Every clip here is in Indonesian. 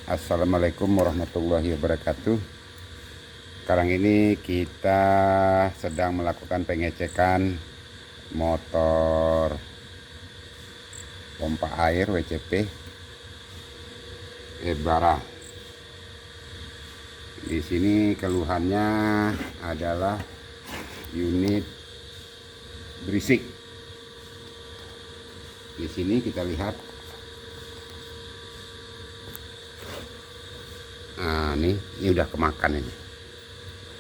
Assalamualaikum warahmatullahi wabarakatuh. Sekarang ini kita sedang melakukan pengecekan motor pompa air WCP Ebara. Di sini keluhannya adalah unit berisik. Di sini kita lihat. Nah, ini udah kemakan ini.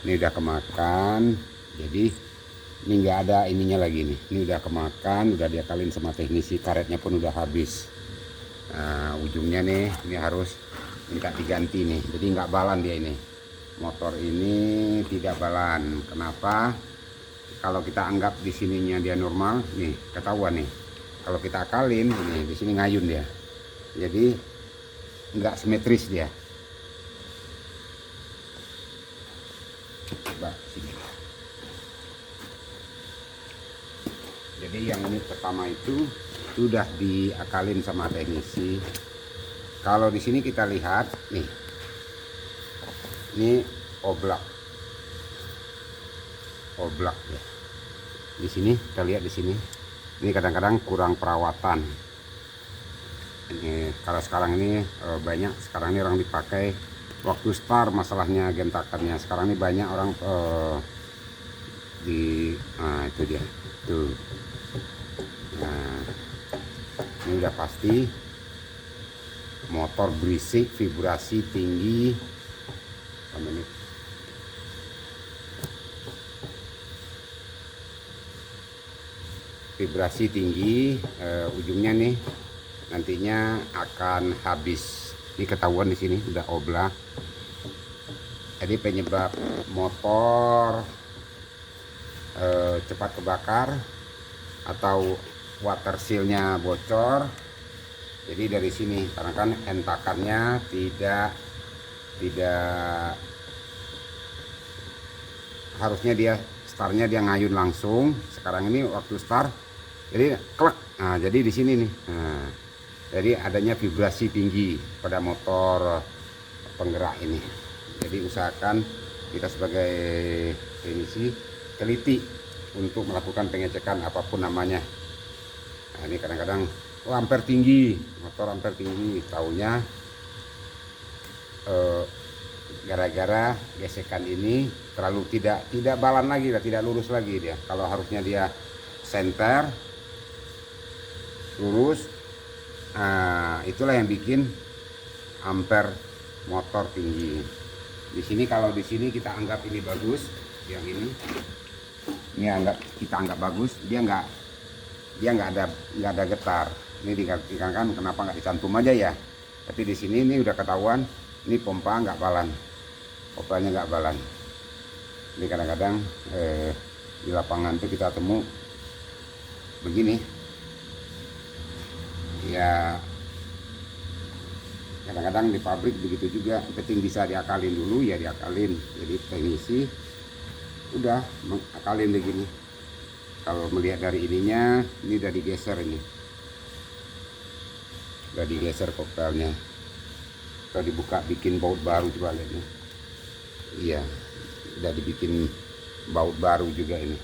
Ini udah kemakan. Jadi ini nggak ada ininya lagi nih. Ini udah kemakan, udah diakalin sama teknisi, karetnya pun udah habis. Nah, ujungnya nih, ini harus minta diganti nih. Jadi nggak balan dia ini. Motor ini tidak balan. Kenapa? Kalau kita anggap di sininya dia normal, nih ketahuan nih. Kalau kita akalin, ini di sini ngayun dia. Jadi nggak simetris dia. Coba sini. Jadi yang unit pertama itu sudah diakalin sama teknisi. Kalau di sini kita lihat nih, ini oblak ya. Di sini kita lihat di sini. Ini kadang-kadang kurang perawatan. Ini kalau sekarang ini banyak sekarang ini orang dipakai waktu start masalahnya gentakannya. Sekarang ini banyak orang itu dia tuh. Nah, ini udah pasti motor berisik, vibrasi tinggi. Ini vibrasi tinggi, ujungnya nih nantinya akan habis. Ini ketahuan di sini udah oblak. Jadi penyebab motor cepat kebakar atau water seal-nya bocor. Jadi dari sini karena kan entakannya tidak harusnya dia startnya dia ngayun langsung. Sekarang ini waktu start jadi klek. Nah, jadi di sini nih. Nah, jadi adanya vibrasi tinggi pada motor penggerak ini. Jadi usahakan kita sebagai teknisi teliti untuk melakukan pengecekan apapun namanya. Nah, ini kadang-kadang ampere tinggi, motor ampere tinggi, taunya gara-gara gesekan ini terlalu tidak balan lagi, tidak lurus lagi dia. Kalau harusnya dia senter lurus. Nah, itulah yang bikin ampere motor tinggi. Di sini kalau di sini kita anggap ini bagus, yang ini kita anggap bagus, dia nggak ada getar. Ini dikatakan kenapa nggak dicantum aja ya? Tapi di sini ini udah ketahuan, ini pompa nggak balan, pompanya nggak balan. Ini kadang-kadang di lapangan tuh kita temu begini. Ya kadang-kadang di pabrik begitu juga, penting bisa diakalin dulu ya, diakalin. Jadi teknisi udah mengakalin begini. Kalau melihat dari ininya, ini udah digeser ini, udah digeser kopelnya. Kalau dibuka bikin baut baru, coba lihat nih. Iya, udah dibikin baut baru juga ini.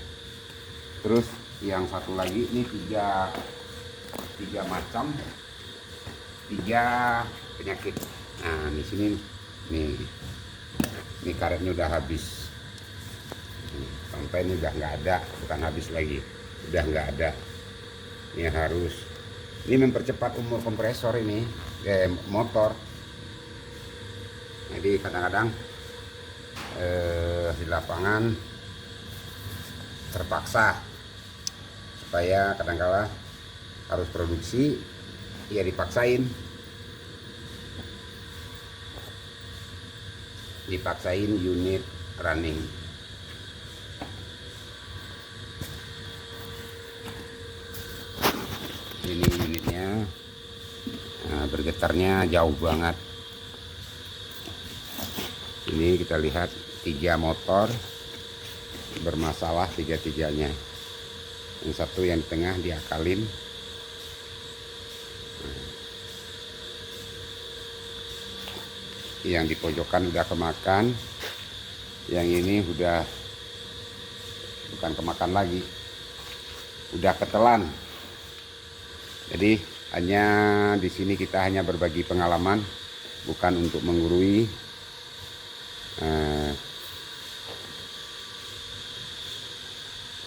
Terus yang satu lagi ini tiga macam, tiga penyakit. Nah, di sini nih karetnya udah habis. Sampai ini udah nggak ada, bukan habis lagi, udah nggak ada. Ini harus, ini mempercepat umur kompresor ini motor. Jadi kadang-kadang di lapangan terpaksa supaya kadang-kala harus produksi, ya dipaksain unit running. Ini unitnya, nah, bergetarnya jauh banget. Ini kita lihat 3 motor bermasalah, tiga-tiganya. Yang satu yang di tengah diakalin, yang di pojokan udah kemakan, yang ini udah bukan kemakan lagi, udah ketelan. Jadi hanya di sini kita hanya berbagi pengalaman, bukan untuk menggurui.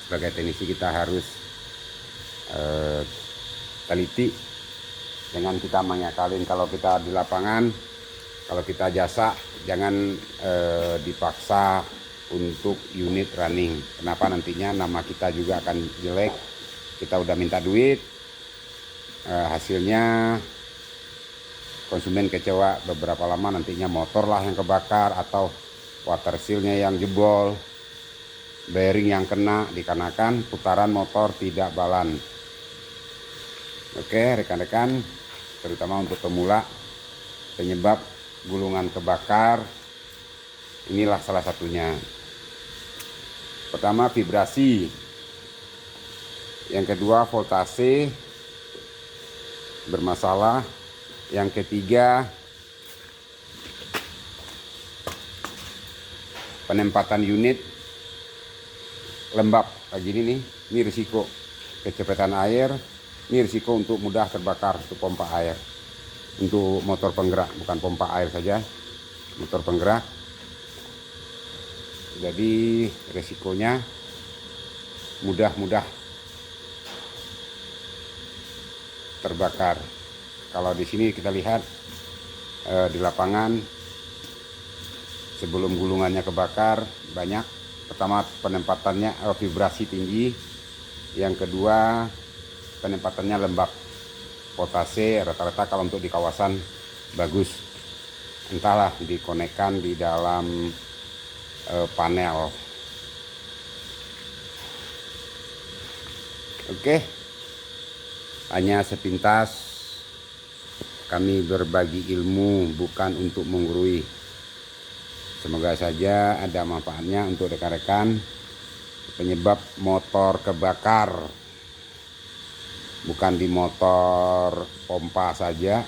Sebagai teknisi kita harus teliti dengan kita mengakalin. Kalau kita di lapangan, kalau kita jasa, jangan dipaksa untuk unit running. Kenapa? Nantinya nama kita juga akan jelek. Kita udah minta duit, hasilnya konsumen kecewa, beberapa lama nantinya motor lah yang kebakar atau water seal-nya yang jebol, bearing yang kena, dikarenakan putaran motor tidak balan. Oke rekan-rekan, terutama untuk pemula, penyebab gulungan kebakar inilah salah satunya. Pertama vibrasi, yang kedua voltase bermasalah, yang ketiga penempatan unit lembab. Kayak gini nih, ini risiko kecepatan air, ini risiko untuk mudah terbakar untuk pompa air, untuk motor penggerak, bukan pompa air saja, motor penggerak. Jadi risikonya mudah terbakar. Kalau di sini kita lihat di lapangan sebelum gulungannya kebakar banyak. Pertama penempatannya vibrasi tinggi, yang kedua penempatannya lembab. Voltase rata-rata kalau untuk di kawasan bagus, entahlah dikonekkan di dalam panel. Oke, hanya sepintas kami berbagi ilmu, bukan untuk menggurui. Semoga saja ada manfaatnya untuk rekan-rekan. Penyebab motor kebakar bukan di motor pompa saja,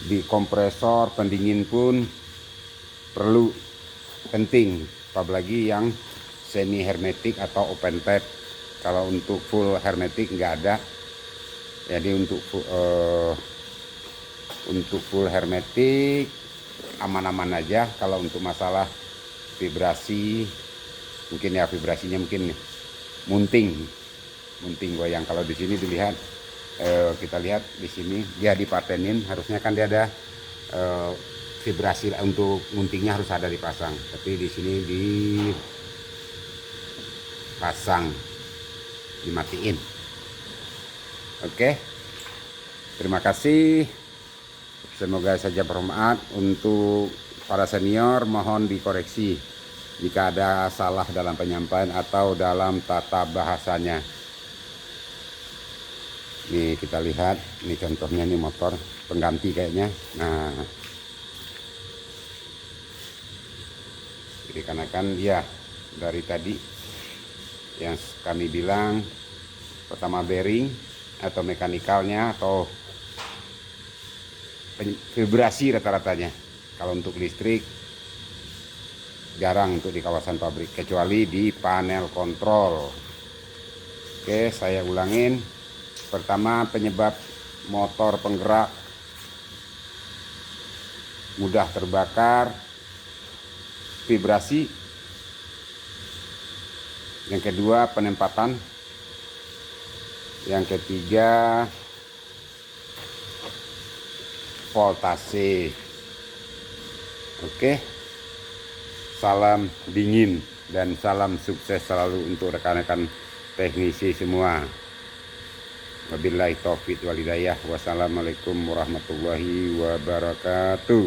di kompresor pendingin pun perlu, penting, apalagi yang semi hermetik atau open tap. Kalau untuk full hermetik nggak ada. Jadi untuk full hermetik aman-aman aja. Kalau untuk masalah vibrasi, mungkin ya vibrasinya mungkin munting goyang. Kalau di sini dilihat, kita lihat di sini dia dipatenin, harusnya kan dia ada vibrasi untuk muntingnya harus ada dipasang, tapi di sini dipasang, dimatiin. Oke, terima kasih. Semoga saja bermanfaat. Untuk para senior mohon dikoreksi jika ada salah dalam penyampaian atau dalam tata bahasanya. Nih kita lihat, ini contohnya nih motor pengganti kayaknya. Nah, dikarenakan ya dari tadi yang kami bilang, pertama bearing atau mekanikalnya atau vibrasi rata-ratanya. Kalau untuk listrik jarang untuk di kawasan pabrik, kecuali di panel kontrol. Oke, saya ulangin. Pertama penyebab motor penggerak mudah terbakar, vibrasi. Yang kedua penempatan. Yang ketiga voltase. Oke, salam dingin dan salam sukses selalu untuk rekan-rekan teknisi semua. Wabillahi taufiq wal hidayah. Wassalamualaikum warahmatullahi wabarakatuh.